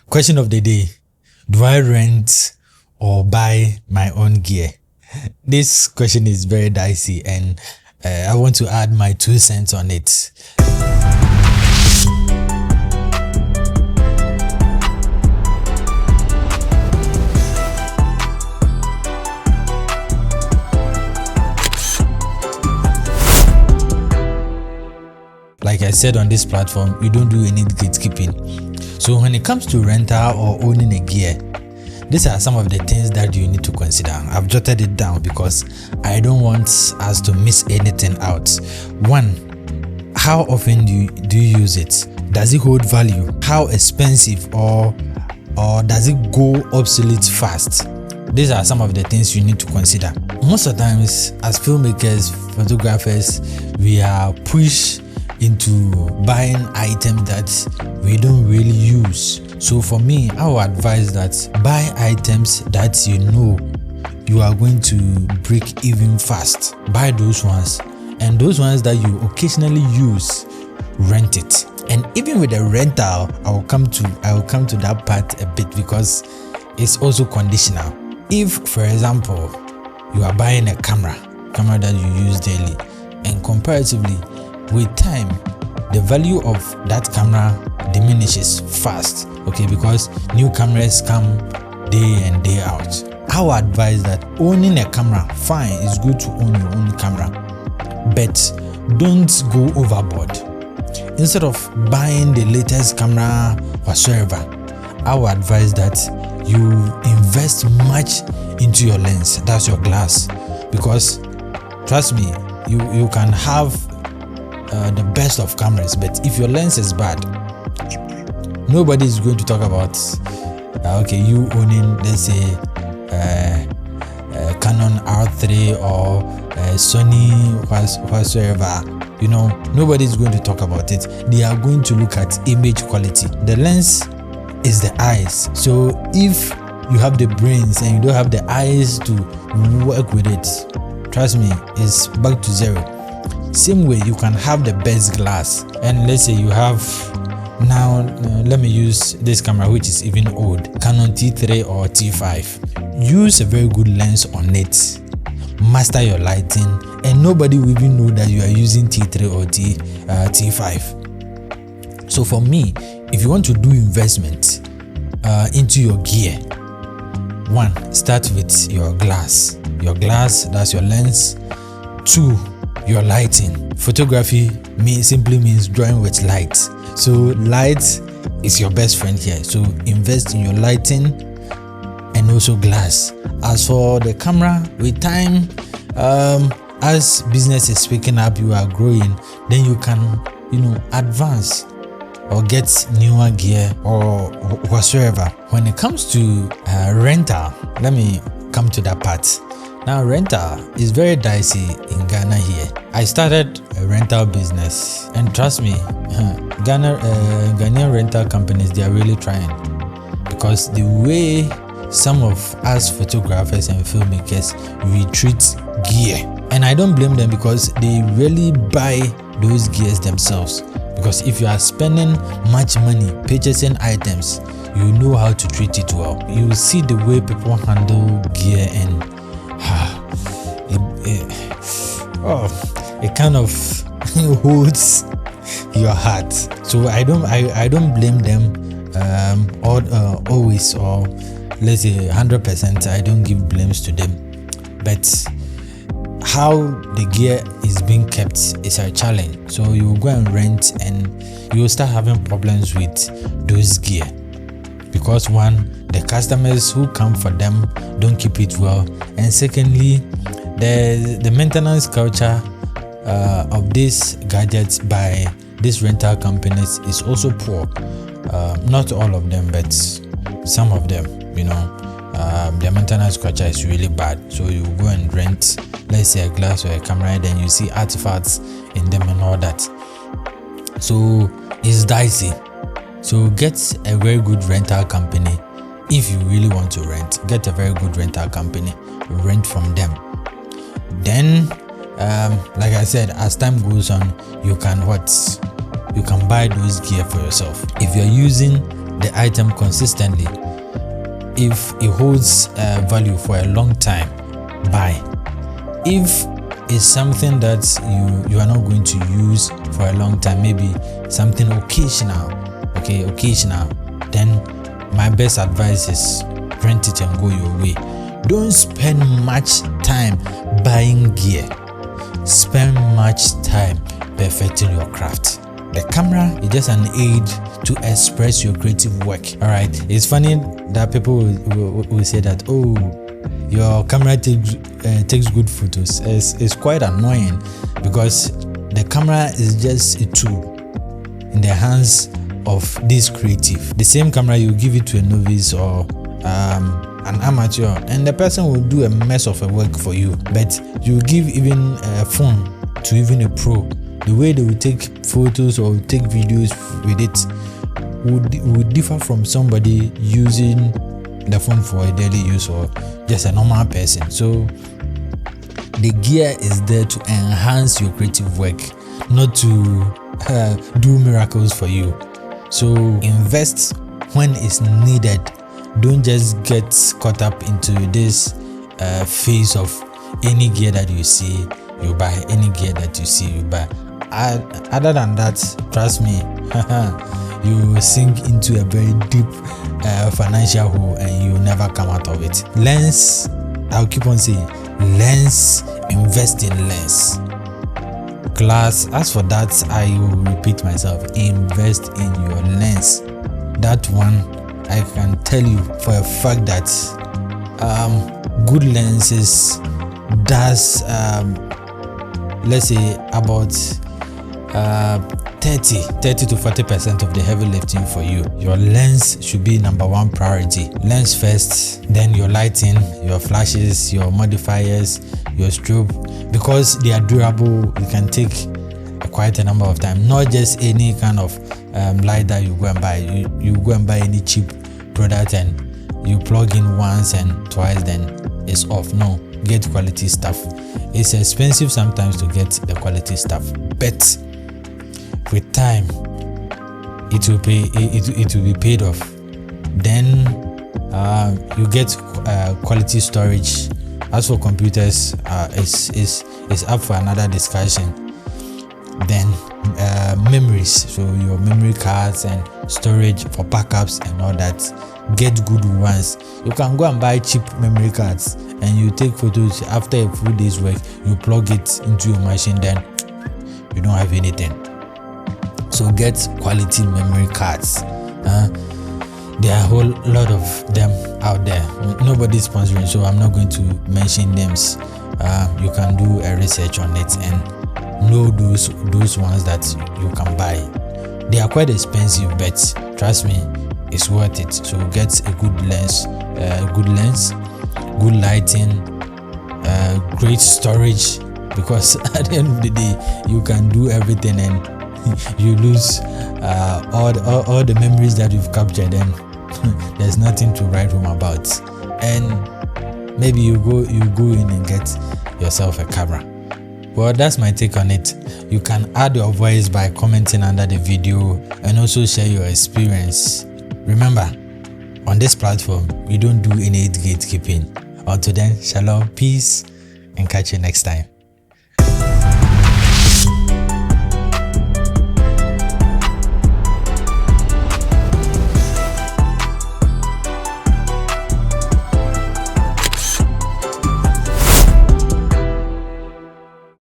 Question of the day: do I rent or buy my own gear? This question is very dicey, and I want to add my 2 cents on it. Like I said on this platform, you don't do any gatekeeping. So when it comes to rental or owning a gear, these are some of the things that you need to consider. I've jotted it down because I don't want us to miss anything out. 1, how often do you use it? Does it hold value? How expensive or does it go obsolete fast? These are some of the things you need to consider. Most of the times, as filmmakers, photographers, we are pushed into buying items that we don't really use. So for me, I would advise that buy items that you know you are going to break even fast. Buy those ones, and those ones that you occasionally use, rent it. And even with the rental, I will come to that part a bit because it's also conditional. If, for example, you are buying a camera that you use daily, and comparatively with time, the value of that camera diminishes fast, okay, because new cameras come day in, day out. I would advise that owning a camera, fine, it's good to own your own camera, but don't go overboard. Instead of buying the latest camera whatsoever, I would advise that you invest much into your lens, that's your glass, because trust me, you can have the best of cameras, but if your lens is bad, nobody is going to talk about okay, you owning, let's say, Canon R3 or Sony whatsoever. You know, nobody is going to talk about it. They are going to look at image quality. The lens is the eyes. So if you have the brains and you don't have the eyes to work with it, trust me, it's back to zero. Same way, you can have the best glass, and let's say you have now, let me use this camera which is even old, Canon T3 or T5. Use a very good lens on it, master your lighting, and nobody will even know that you are using T3 or T5. So for me, if you want to do investment into your gear, 1, start with your glass. Your glass, that's your lens. 2, your lighting. Photography simply means drawing with light. So light is your best friend here. So invest in your lighting and also glass. As for the camera, with time, as business is picking up, you are growing, then you can, advance or get newer gear or whatsoever. When it comes to rental, let me come to that part. Now, rental is very dicey in Ghana here. I started a rental business, and trust me, Ghanaian rental companies, they are really trying, because the way some of us photographers and filmmakers, we treat gear, and I don't blame them because they really buy those gears themselves. Because if you are spending much money purchasing items, you know how to treat it well. You see the way people handle gear, and it kind of holds your heart. So I don't blame them always, or let's say 100%. I don't give blames to them, but how the gear is being kept is a challenge. So you will go and rent, and you will start having problems with those gear, because 1, the customers who come for them don't keep it well, and secondly, the maintenance culture of these gadgets by these rental companies is also poor. Not all of them, but some of them, their maintenance culture is really bad. So you go and rent, let's say, a glass or a camera, and then you see artifacts in them and all that. So it's dicey. So get a very good rental company. If you really want to rent, get a very good rental company, rent from them. Then like I said, as time goes on, you can buy those gear for yourself. If you're using the item consistently. If it holds value for a long time, buy. If it's something that you are not going to use for a long time, maybe something occasional, then my best advice is rent it and go your way. Don't spend much time buying gear. Spend much time perfecting your craft. The camera is just an aid to express your creative work. All right, it's funny that people will say that, oh, your camera takes good photos. It's quite annoying, because the camera is just a tool in the hands of this creative. The same camera, you give it to a novice or an amateur, and the person will do a mess of a work for you. But you give even a phone to even a pro, the way they will take photos or take videos with it would differ from somebody using the phone for a daily use or just a normal person. So the gear is there to enhance your creative work, not to do miracles for you. So invest when it's needed. Don't just get caught up into this phase of any gear that you see, you buy. Any gear that you see, you buy. Other than that, trust me, you will sink into a very deep financial hole and you will never come out of it. Lens, I'll keep on saying, lens, invest in lens. Glass, as for that, I will repeat myself, invest in your lens. That one, I can tell you for a fact that good lenses does let's say about 30 to 40% of the heavy lifting for you. Your lens should be number one priority. Lens first, then your lighting, your flashes, your modifiers, your strobe, because they are durable. You can take quite a number of times, not just any kind of light that you go and buy. You go and buy any cheap product and you plug in once and twice, then it's off. No, get quality stuff. It's expensive sometimes to get the quality stuff, but with time it will be paid off. Then you get quality storage. As for computers, is up for another discussion. Then memories, so your memory cards and storage for backups and all that, get good ones. You can go and buy cheap memory cards and you take photos. After a few days work, you plug it into your machine, then you don't have anything. So get quality memory cards. There are a whole lot of them out there. Nobody's sponsoring, so I'm not going to mention names. You can do a research on it and know those ones that you can buy. They are quite expensive, but trust me, it's worth it. So get a good lens, good lighting, great storage, because at the end of the day you can do everything and you lose all the memories that you've captured, and there's nothing to write home about. And maybe you go in and get yourself a camera. Well, that's my take on it. You can add your voice by commenting under the video and also share your experience. Remember, on this platform, we don't do any gatekeeping. Until then, shalom, peace, and catch you next time.